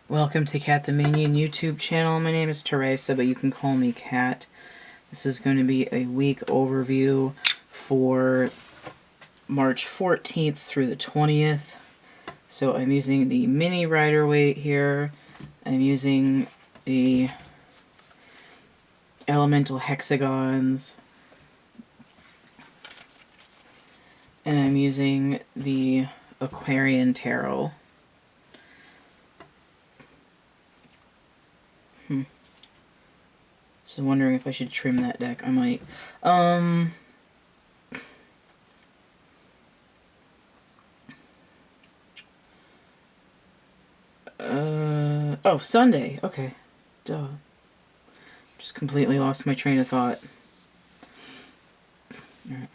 Welcome to Cat the Minion YouTube channel. My name is Theresa, but you can call me Cat. This is going to be a week overview for March 14th through the 20th. So I'm using the mini rider weight here. I'm using the elemental hexagons. And I'm using the Aquarian Tarot. So wondering if I should trim that deck. I might. Oh, Sunday. Okay. Duh. Just completely lost my train of thought. Alright.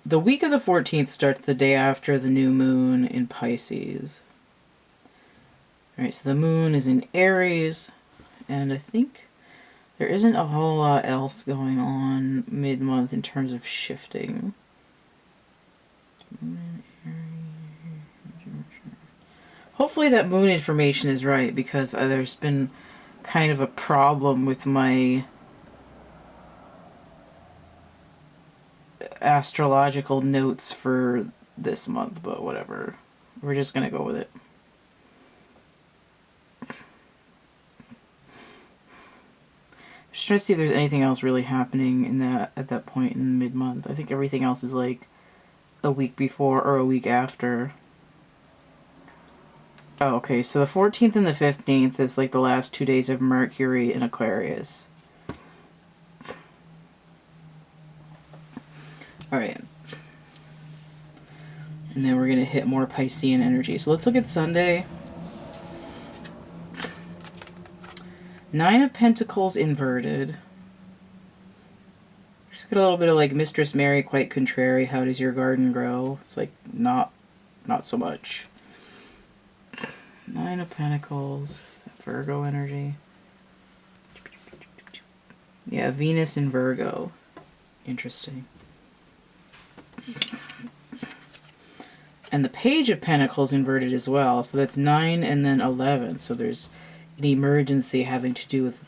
The week of the 14th starts the day after the new moon in Pisces. Alright, so the moon is in Aries, and I think there isn't a whole lot else going on mid-month in terms of shifting. Hopefully that moon information is right, because there's been kind of a problem with my astrological notes for this month, but whatever. We're just gonna go with it. Just trying to see if there's anything else really happening in that at that point in mid-month. I think everything else is like a week before or a week after. Oh, okay, so the 14th and the 15th is like the last 2 days of Mercury in Aquarius. Alright. And then we're going to hit more Piscean energy. So let's look at Sunday. 9 of Pentacles inverted. Just get a little bit of like Mistress Mary, quite contrary. How does your garden grow? It's like not so much. 9 of Pentacles. Is that Virgo energy? Yeah, Venus in Virgo. Interesting. And the Page of Pentacles inverted as well. So that's 9 and then 11. So there's an emergency having to do with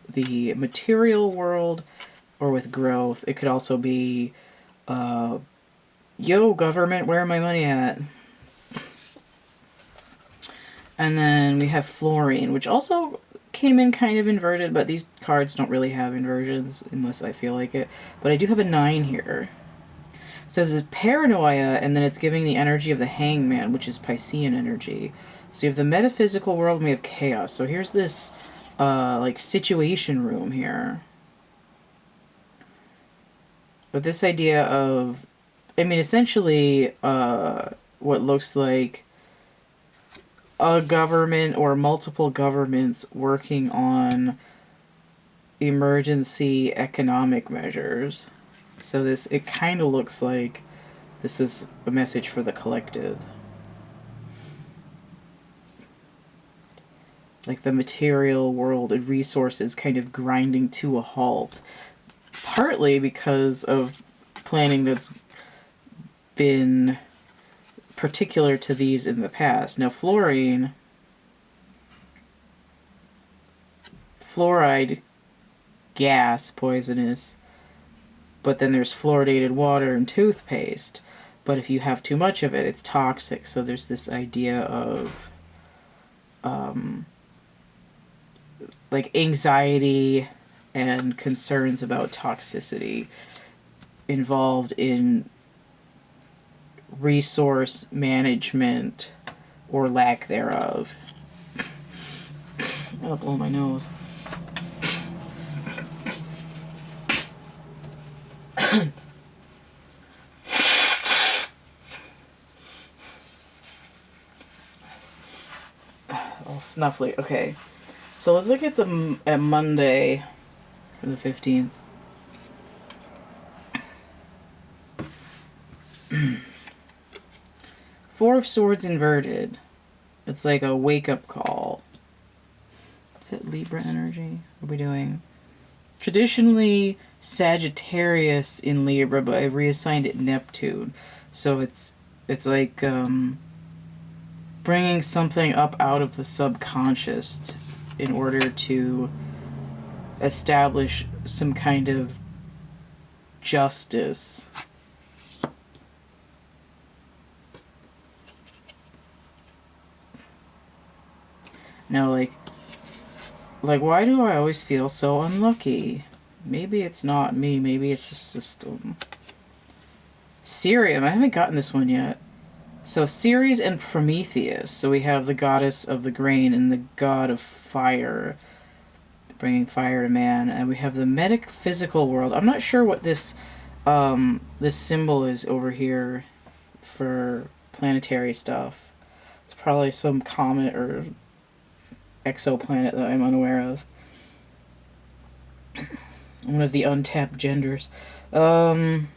the material world or with growth. It could also be, yo, government, where am I money at? And then we have Fluorine, which also came in kind of inverted, but these cards don't really have inversions unless I feel like it. But I do have a 9 here. So this is Paranoia, and then it's giving the energy of the Hangman, which is Piscean energy. So you have the metaphysical world, and we have chaos. So here's this, like, situation room here. But this idea of, I mean, essentially, what looks like a government or multiple governments working on emergency economic measures. So this, it kind of looks like this is a message for the collective. Like the material world and resources kind of grinding to a halt. Partly because of planning that's been particular to these in the past. Now, fluoride, gas, poisonous, but then there's fluoridated water and toothpaste. But if you have too much of it, it's toxic. So there's this idea of like anxiety and concerns about toxicity involved in resource management or lack thereof. I'll blow my nose. Oh, snuffly. Okay. So let's look at Monday, the 15th. Four of Swords inverted. It's like a wake-up call. Is it Libra energy? What are we doing? Traditionally Sagittarius in Libra, but I've reassigned it Neptune. So it's like bringing something up out of the subconscious in order to establish some kind of justice. Now, like, why do I always feel so unlucky? Maybe it's not me. Maybe it's the system. Cerium. I haven't gotten this one yet. So Ceres and Prometheus. So we have the goddess of the grain and the god of fire, bringing fire to man. And we have the metaphysical world. I'm not sure what this symbol is over here for planetary stuff. It's probably some comet or exoplanet that I'm unaware of. One of the untapped genders. So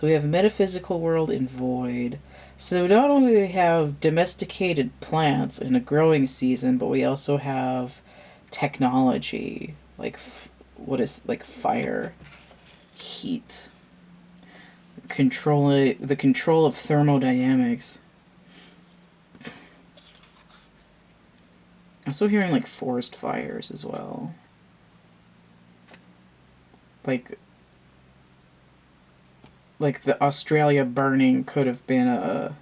we have metaphysical world and void. So not only do we have domesticated plants in a growing season, but we also have technology, like fire, heat, the control of thermodynamics. I'm also hearing like forest fires as well. Like the Australia burning could have been a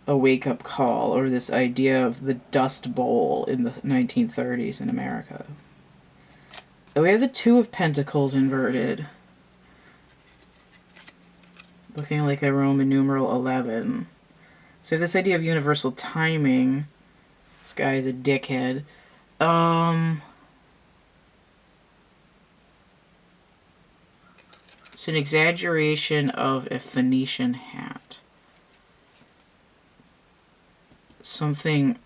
wake-up call, or this idea of the Dust Bowl in the 1930s in America. We have the Two of Pentacles inverted, looking like a Roman numeral 11. So we have this idea of universal timing. This guy is a dickhead. It's an exaggeration of a Phoenician hat. Something...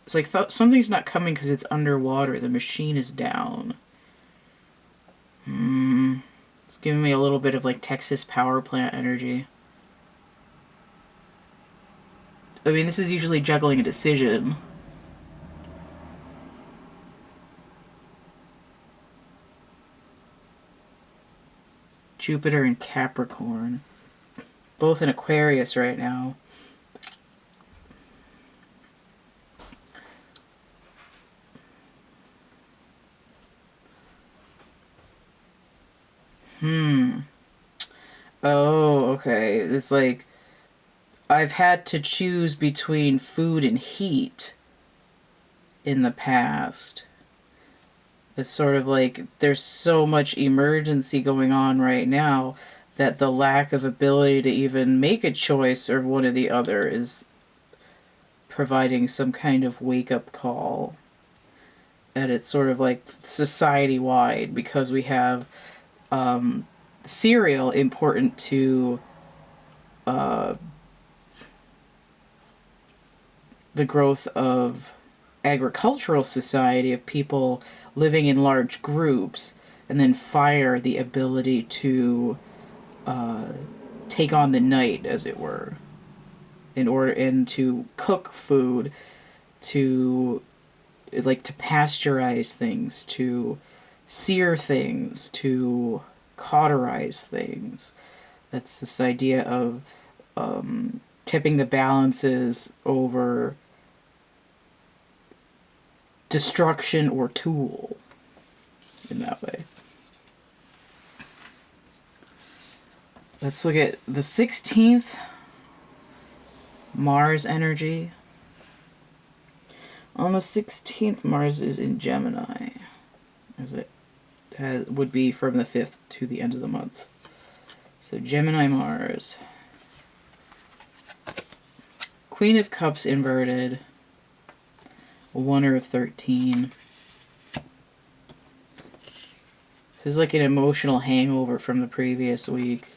It's like something's not coming because it's underwater. The machine is down. It's giving me a little bit of like Texas power plant energy. I mean, this is usually juggling a decision. Jupiter and Capricorn. Both in Aquarius right now. Oh, okay. It's like I've had to choose between food and heat in the past. It's sort of like there's so much emergency going on right now that the lack of ability to even make a choice or one or the other is providing some kind of wake-up call. And it's sort of like society-wide, because we have cereal important to the growth of agricultural society, of people living in large groups, and then fire, the ability to take on the night, as it were, and to cook food, to pasteurize things, to sear things, to cauterize things. That's this idea of tipping the balances over destruction or tool in that way. Let's look at the 16th. Mars energy. On the 16th, Mars is in Gemini, as it would be from the 5th to the end of the month. So Gemini Mars. Queen of Cups inverted. A 1 or a 13. This is like an emotional hangover from the previous week.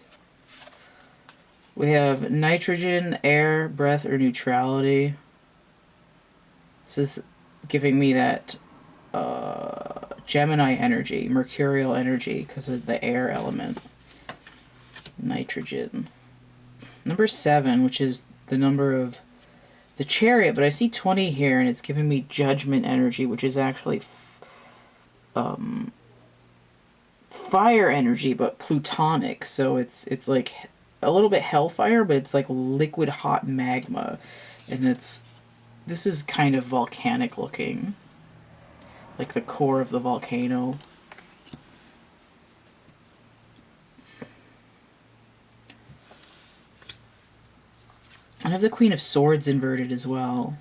We have nitrogen, air, breath, or neutrality. This is giving me that Gemini energy, mercurial energy, because of the air element. Nitrogen. Number 7, which is the number of the chariot, but I see 20 here, and it's giving me judgment energy, which is actually fire energy, but plutonic. So it's like a little bit hellfire, but it's like liquid hot magma, and this is kind of volcanic looking, like the core of the volcano. I have the Queen of Swords inverted as well.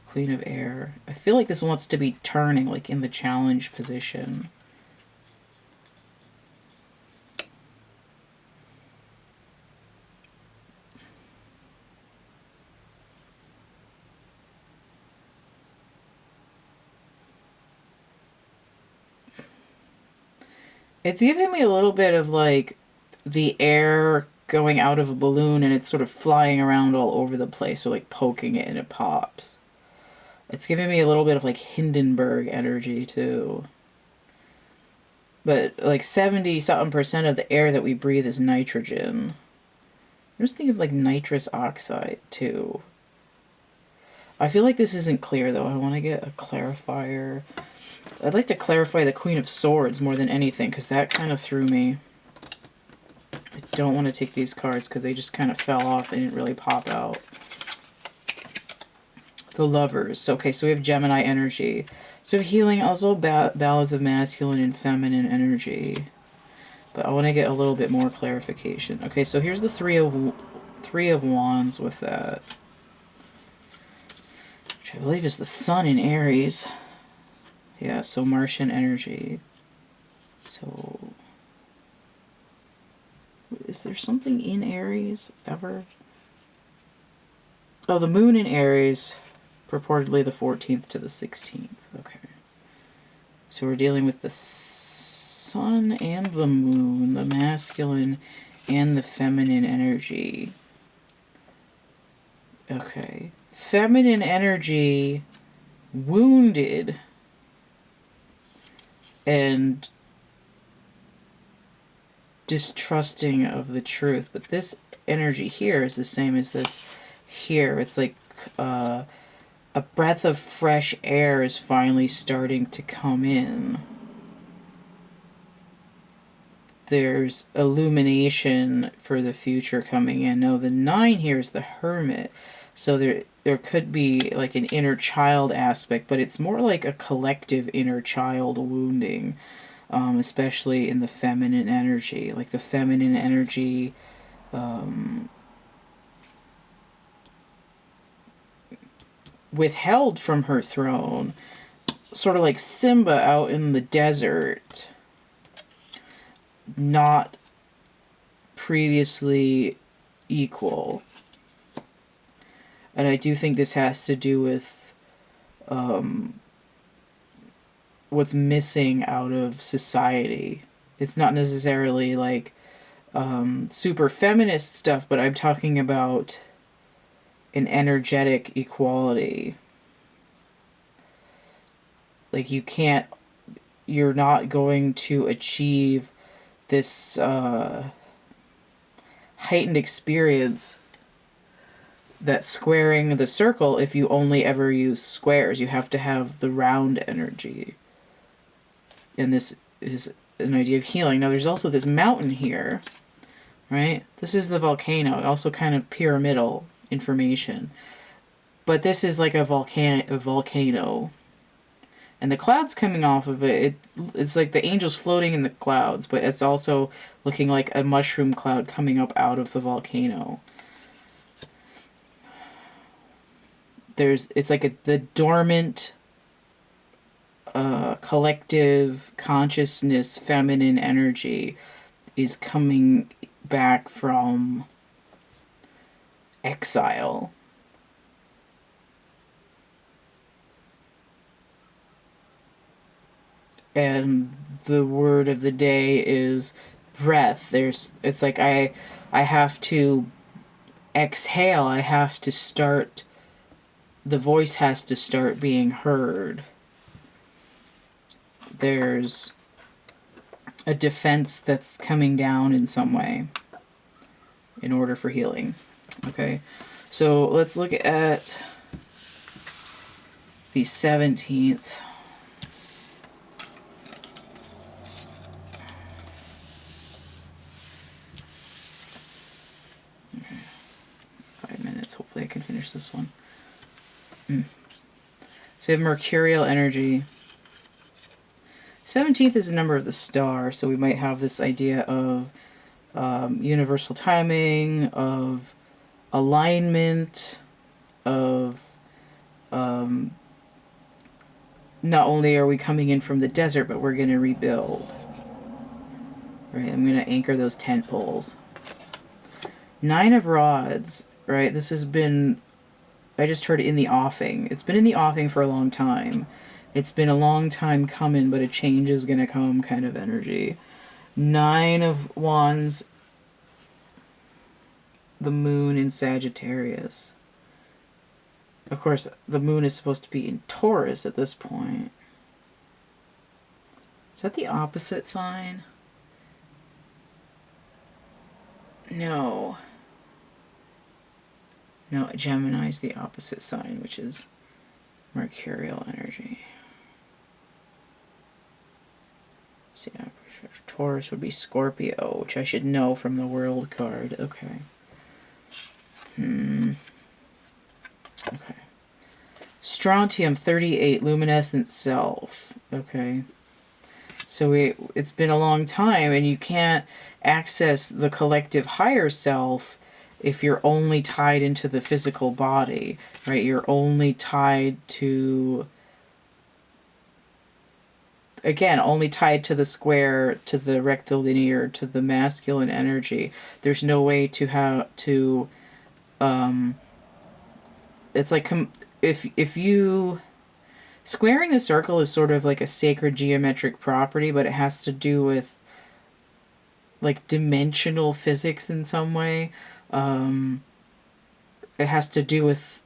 Queen of Air. I feel like this wants to be turning, like in the challenge position. It's giving me a little bit of like the air going out of a balloon and it's sort of flying around all over the place, or like poking it and it pops. It's giving me a little bit of like Hindenburg energy too. But like 70-something% of the air that we breathe is nitrogen. I'm just thinking of like nitrous oxide too. I feel like this isn't clear though. I want to get a clarifier. I'd like to clarify the Queen of Swords more than anything, because that kind of threw me. I don't want to take these cards because they just kind of fell off. They didn't really pop out. The Lovers. Okay, so we have Gemini energy. So we have healing, also balance of masculine and feminine energy. But I want to get a little bit more clarification. Okay, so here's the Three of Wands with that, which I believe is the Sun in Aries. Yeah, so Martian energy. So, is there something in Aries ever? Oh, the Moon in Aries, purportedly the 14th to the 16th. Okay. So we're dealing with the Sun and the Moon, the masculine and the feminine energy. Okay. Feminine energy, wounded, and distrusting of the truth. But this energy here is the same as this here. It's like a breath of fresh air is finally starting to come in. There's illumination for the future coming in. No, the 9 here is the Hermit. So there could be like an inner child aspect, but it's more like a collective inner child wounding, especially in the feminine energy. Like the feminine energy withheld from her throne, sort of like Simba out in the desert, not previously equal. And I do think this has to do with what's missing out of society. It's not necessarily like super feminist stuff, but I'm talking about an energetic equality. Like you're not going to achieve this heightened experience that's squaring the circle if you only ever use squares. You have to have the round energy. And this is an idea of healing. Now there's also this mountain here, right? This is the volcano, also kind of pyramidal information. But this is like a volcano. And the clouds coming off of it's like the angels floating in the clouds, but it's also looking like a mushroom cloud coming up out of the volcano. It's like the dormant collective consciousness, feminine energy is coming back from exile. And the word of the day is breath. It's like I have to exhale. I have to start, the voice has to start being heard. There's a defense that's coming down in some way in order for healing. Okay, so let's look at the 17th. Okay. 5 minutes. Hopefully I can finish this one. So we have mercurial energy. 17th is the number of the star, so we might have this idea of universal timing, of alignment, of not only are we coming in from the desert, but we're going to rebuild. Right, I'm going to anchor those tent poles. 9 of rods, right, this has been, I just heard in the offing. It's been in the offing for a long time. It's been a long time coming, but a change is going to come kind of energy. 9 of wands, the moon in Sagittarius. Of course, the moon is supposed to be in Taurus at this point. Is that the opposite sign? No. No, Gemini is the opposite sign, which is mercurial energy. See, Taurus would be Scorpio, which I should know from the World card. Okay. Okay. Strontium 38, luminescent self. Okay. So it's been a long time, and you can't access the collective higher self if you're only tied into the physical body, right? You're only tied to, again, only tied to the square, to the rectilinear, to the masculine energy. There's no way to have to, it's like, if you, squaring the circle is sort of like a sacred geometric property, but it has to do with like dimensional physics in some way. It has to do with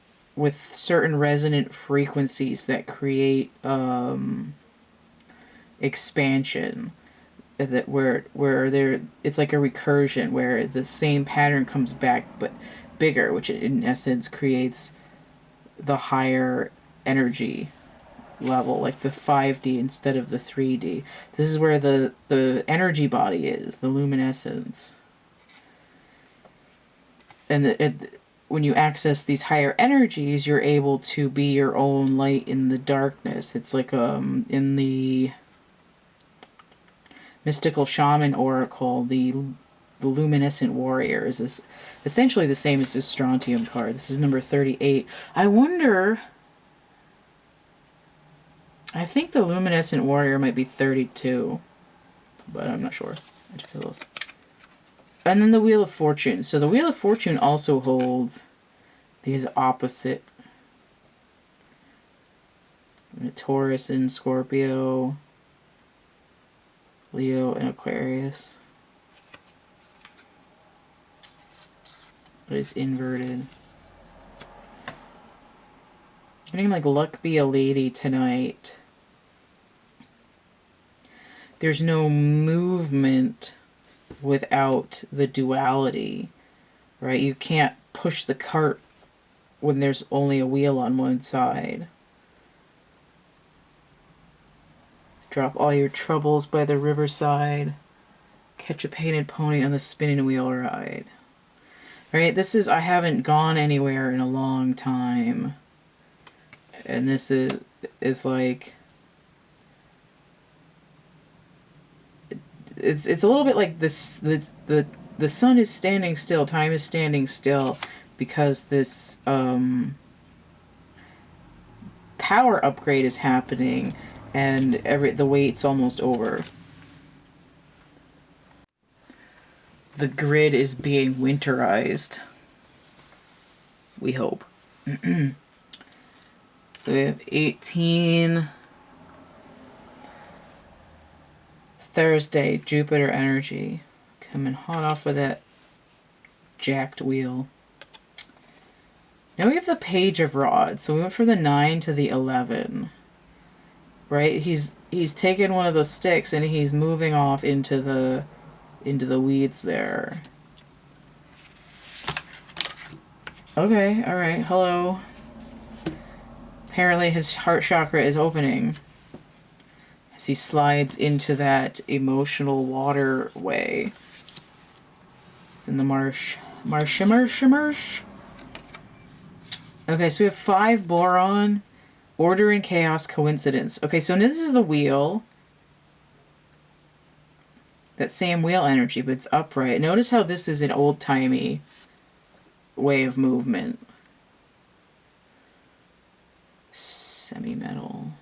certain resonant frequencies that create expansion, that where there, it's like a recursion where the same pattern comes back but bigger, which in essence creates the higher energy level, like the 5D instead of the 3D. This is where the energy body is, the luminescence. And when you access these higher energies, you're able to be your own light in the darkness. It's like in the mystical shaman oracle, the luminescent warrior is essentially the same as this strontium card. This is number 38. I wonder, I think the luminescent warrior might be 32, but I'm not sure. I have to feel. And then the Wheel of Fortune. So the Wheel of Fortune also holds these opposite, Taurus and Scorpio, Leo and Aquarius. But it's inverted. Getting like luck be a lady tonight. There's no movement without the duality, right? You can't push the cart when there's only a wheel on one side. Drop all your troubles by the riverside. Catch a painted pony on the spinning wheel ride. Right? This is, I haven't gone anywhere in a long time. And this is like, it's a little bit like this, the sun is standing still, time is standing still, because this power upgrade is happening, and the wait's almost over. The grid is being winterized. We hope. So we have 18. Thursday, Jupiter energy. Coming hot off of that jacked wheel. Now we have the Page of Rods. So we went from the 9 to the 11. Right? He's taken one of the sticks and he's moving off into the weeds there. Okay, alright, hello. Apparently his heart chakra is opening as he slides into that emotional waterway. In the marsh. Marsh. Okay, so we have 5 boron, order and chaos, coincidence. Okay, so this is the wheel. That same wheel energy, but it's upright. Notice how this is an old-timey way of movement. Semi-metal.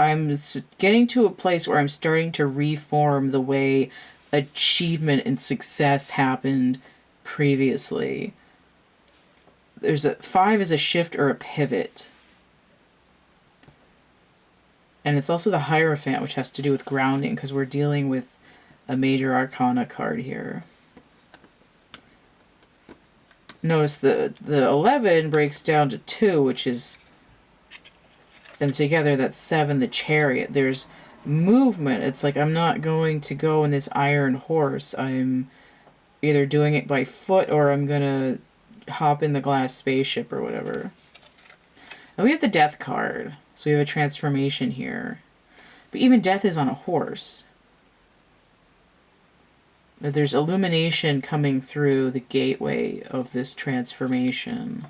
I'm getting to a place where I'm starting to reform the way achievement and success happened previously. There's a 5 is a shift or a pivot. And it's also the Hierophant, which has to do with grounding, because we're dealing with a major arcana card here. Notice the 11 breaks down to 2, which is, and together that's 7, the Chariot. There's movement. It's like I'm not going to go in this iron horse. I'm either doing it by foot or I'm going to hop in the glass spaceship or whatever. And we have the Death card. So we have a transformation here. But even Death is on a horse. There's illumination coming through the gateway of this transformation.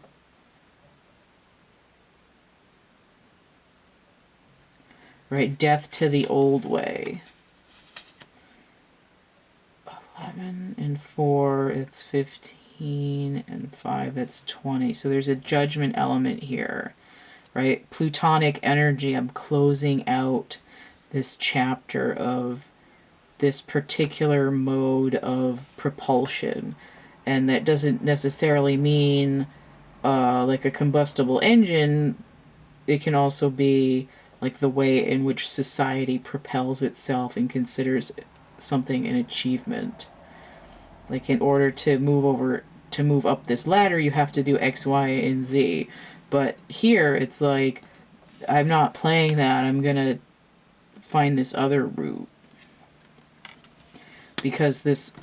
Right? Death to the old way. 11 and 4, it's 15, and 5, that's 20. So there's a judgment element here. Right? Plutonic energy. I'm closing out this chapter of this particular mode of propulsion. And that doesn't necessarily mean like a combustible engine. It can also be like the way in which society propels itself and considers something an achievement. Like in order to move up this ladder, you have to do X, Y, and Z. But here, it's like, I'm not playing that. I'm going to find this other route. Because this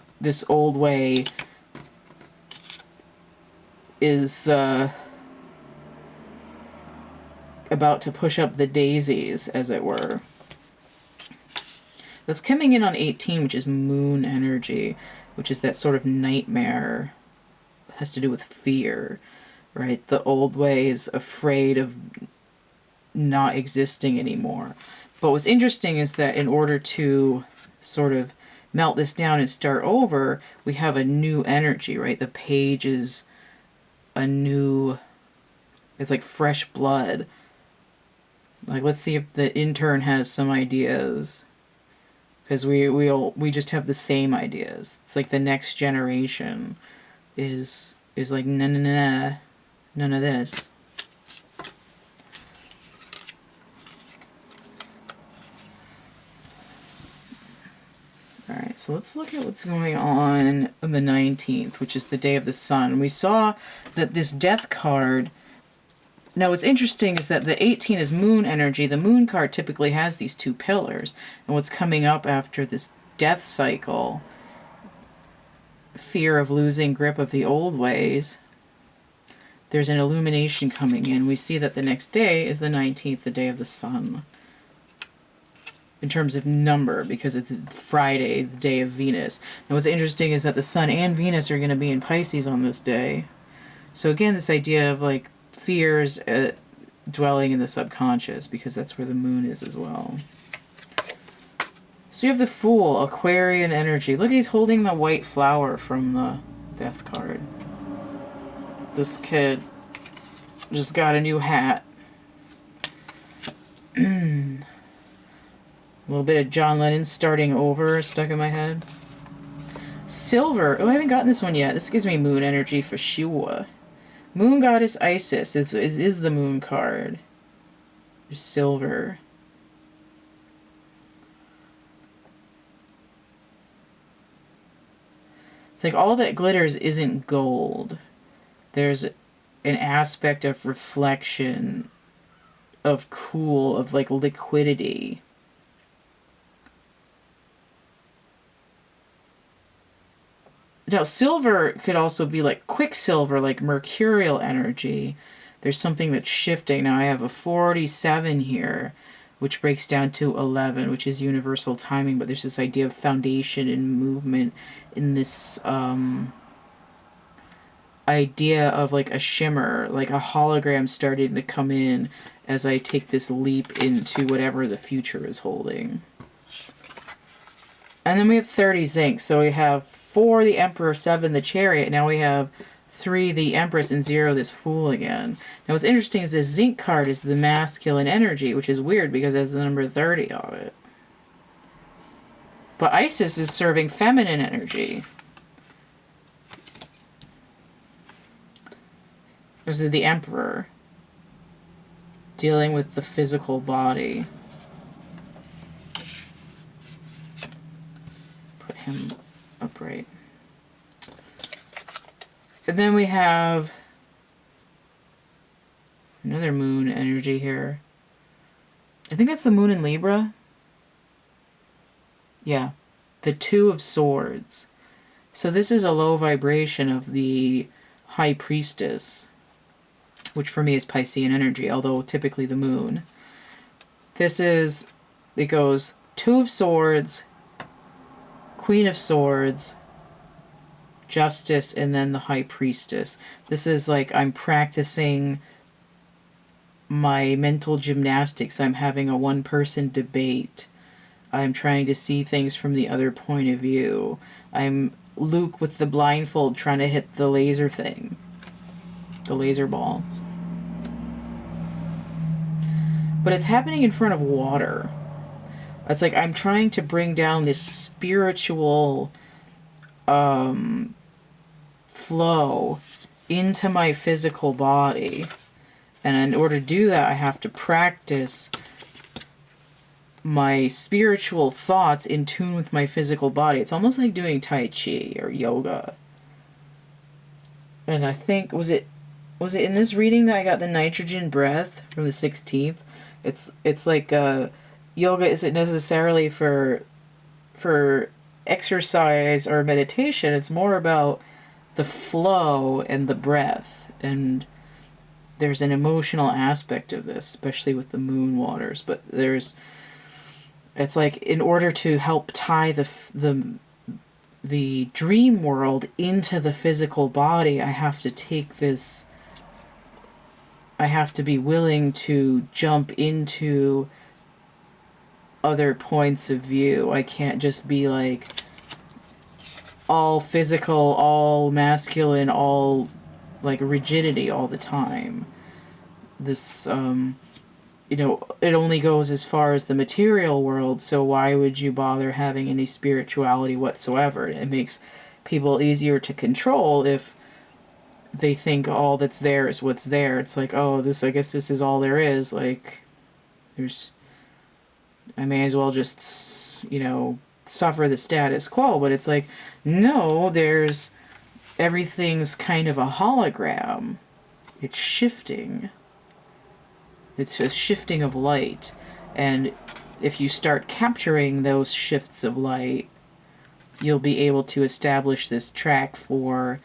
old way is about to push up the daisies, as it were. That's coming in on 18, which is moon energy, which is that sort of nightmare. It has to do with fear. Right? The old way is afraid of not existing anymore. But what's interesting is that in order to sort of melt this down and start over, we have a new energy, right? The Page is a new, it's like fresh blood. Like, let's see if the intern has some ideas. Because we just have the same ideas. It's like the next generation is like, nah. None of this. Alright, so let's look at what's going on the 19th, which is the day of the sun. We saw that this Death card... Now what's interesting is that the 18 is moon energy. The moon card typically has these 2 pillars. And what's coming up after this death cycle, fear of losing grip of the old ways, there's an illumination coming in. We see that the next day is the 19th, the day of the sun. In terms of number, because it's Friday, the day of Venus. Now what's interesting is that the sun and Venus are going to be in Pisces on this day. So again, this idea of like fears dwelling in the subconscious, because that's where the moon is as well. So you have the Fool, Aquarian energy. Look, he's holding the white flower from the Death card. This kid just got a new hat. A little bit of John Lennon starting over stuck in my head. Silver. Oh, I haven't gotten this one yet. This gives me moon energy for sure. Moon Goddess Isis is the moon card. Silver. It's like all that glitters isn't gold. There's an aspect of reflection, of cool, of like liquidity. Now, silver could also be like quicksilver, like mercurial energy. There's something that's shifting. Now, I have a 47 here, which breaks down to 11, which is universal timing, but there's this idea of foundation and movement in this idea of like a shimmer, like a hologram starting to come in as I take this leap into whatever the future is holding. And then we have 30 zinc. So we have 4 the Emperor, 7 the Chariot. Now we have 3 the Empress, and 0 this Fool again. Now what's interesting is this zinc card is the masculine energy, which is weird because it has the number 30 on it. But Isis is serving feminine energy. This is the Emperor, dealing with the physical body. Put him upright. And then we have another moon energy here. I think that's the moon in Libra. Yeah. The Two of Swords. So this is a low vibration of the High Priestess, which for me is Piscean energy, although typically the moon. This is, it goes Two of Swords, Queen of Swords, Justice, and then the High Priestess. This is like I'm practicing my mental gymnastics. I'm having a one-person debate. I'm trying to see things from the other point of view. I'm Luke with the blindfold trying to hit the laser thing. The laser ball. But it's happening in front of water. It's like I'm trying to bring down this spiritual flow into my physical body. And in order to do that, I have to practice my spiritual thoughts in tune with my physical body. It's almost like doing Tai Chi or yoga. And I think, was it in this reading that I got the nitrogen breath from the 16th? It's like yoga isn't necessarily for exercise or meditation. It's more about the flow and the breath. And there's an emotional aspect of this, especially with the moon waters. But it's like in order to help tie the dream world into the physical body, I have to take this. I have to be willing to jump into other points of view. I can't just be like all physical, all masculine, all like rigidity all the time. This, it only goes as far as the material world, so why would you bother having any spirituality whatsoever? It makes people easier to control if they think all that's there is what's there. It's like, oh, I guess this is all there is. Like, I may as well just, suffer the status quo. But it's like, no, everything's kind of a hologram. It's shifting. It's a shifting of light. And if you start capturing those shifts of light, you'll be able to establish this track for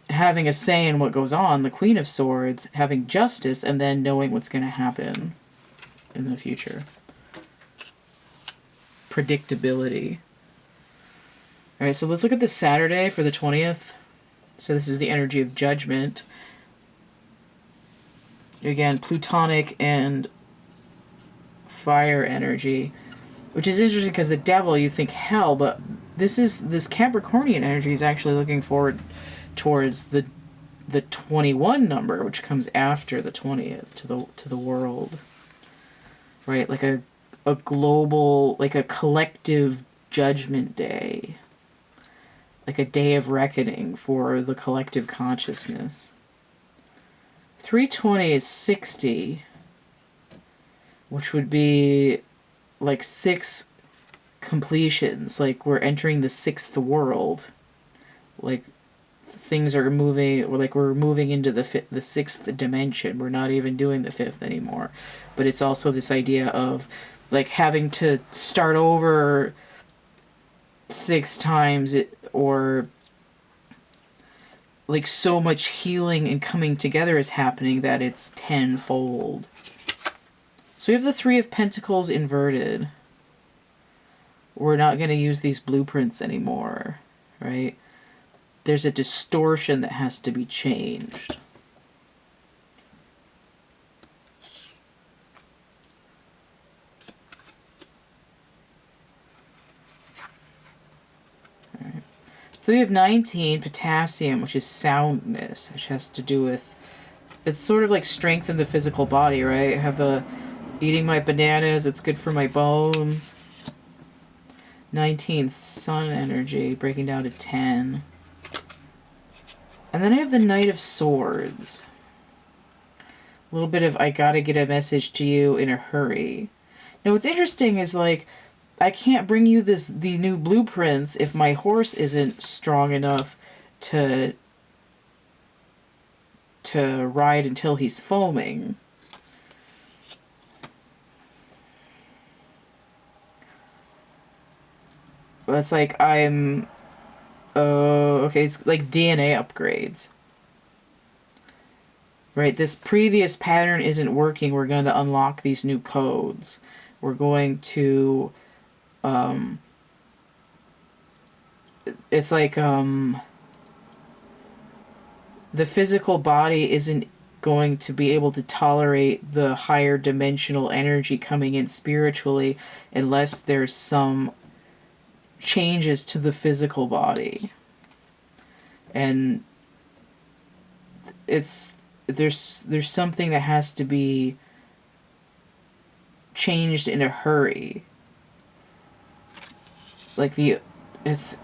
having a say in what goes on, the Queen of Swords, having justice, and then knowing what's going to happen in the future. Predictability. Alright, so let's look at this Saturday for the 20th. So this is the energy of judgment. Again, plutonic and fire energy. Which is interesting because the devil, you think hell, but this Capricornian energy is actually looking forward towards the 21 number, which comes after the 20th to the world. Right? Like a global, like a collective judgment day. like a day of reckoning for the collective consciousness. 320 is 60, which would be like 6 completions. Like we're entering the 6th world. Like things are moving, or like we're moving into the 6th dimension. We're not even doing the 5th anymore. But it's also this idea of like having to start over 6 times, or like so much healing and coming together is happening that it's tenfold. So we have the 3 of Pentacles inverted. We're not going to use these blueprints anymore, right? There's a distortion that has to be changed. All right. 3 of 19, potassium, which is soundness, which has to do with, it's sort of like strength in the physical body, right? I have eating my bananas, it's good for my bones. 19, sun energy, breaking down to 10. And then I have the Knight of Swords. A little bit of, I gotta get a message to you in a hurry. Now what's interesting is like, I can't bring you these new blueprints if my horse isn't strong enough to ride until he's foaming. That's like, okay, it's like DNA upgrades. Right, this previous pattern isn't working. We're going to unlock these new codes. We're going to, it's like, the physical body isn't going to be able to tolerate the higher dimensional energy coming in spiritually unless there's some changes to the physical body. And there's something that has to be changed in a hurry. Like there's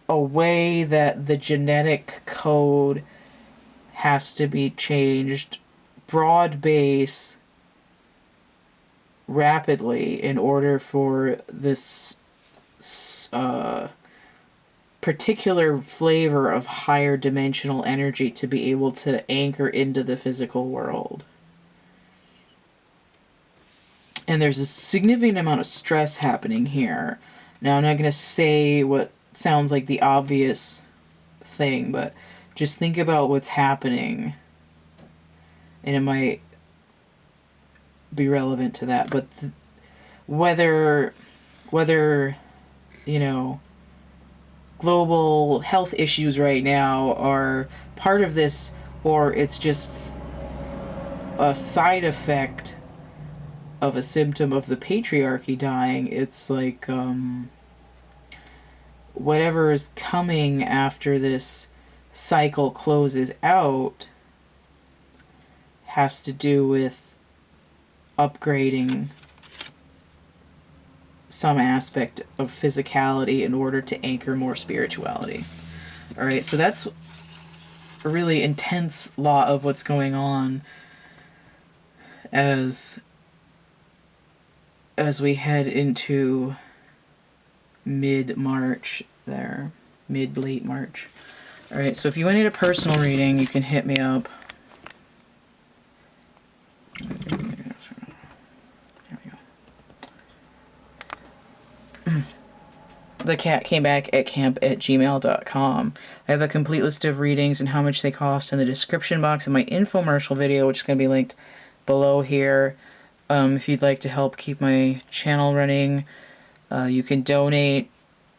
a way that the genetic code has to be changed, broad base, rapidly, in order for this particular flavor of higher dimensional energy to be able to anchor into the physical world. And there's a significant amount of stress happening here. Now, I'm not going to say what sounds like the obvious thing, but just think about what's happening, and it might be relevant to that. But whether you know, global health issues right now are part of this, or it's just a side effect of a symptom of the patriarchy dying, it's like whatever is coming after this cycle closes out has to do with upgrading some aspect of physicality in order to anchor more spirituality. All right, so that's a really intense lot of what's going on as we head into mid-March there. Mid-late March. All right, so if you need a personal reading, you can hit me up. There we go. The cat came back at camp@gmail.com. I have a complete list of readings and how much they cost in the description box of my infomercial video, which is going to be linked below here. If you'd like to help keep my channel running, you can donate,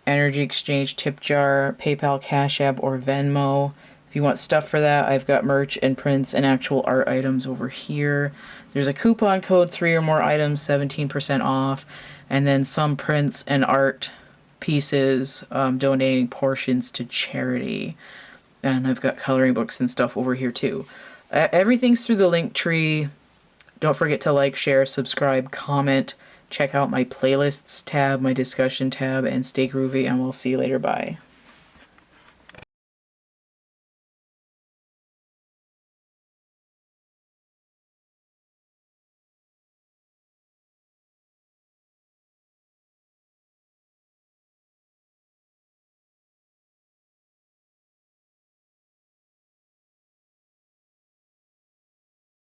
energy exchange, tip jar, PayPal, Cash App, or Venmo. If you want stuff for that, I've got merch and prints and actual art items over here. There's a coupon code, 3 or more items, 17% off, and then some prints and art pieces, donating portions to charity. And I've got coloring books and stuff over here too. Everything's through the link tree. Don't forget to like, share, subscribe, comment, Check out my playlists tab, my discussion tab, and stay groovy, and we'll see you later. Bye.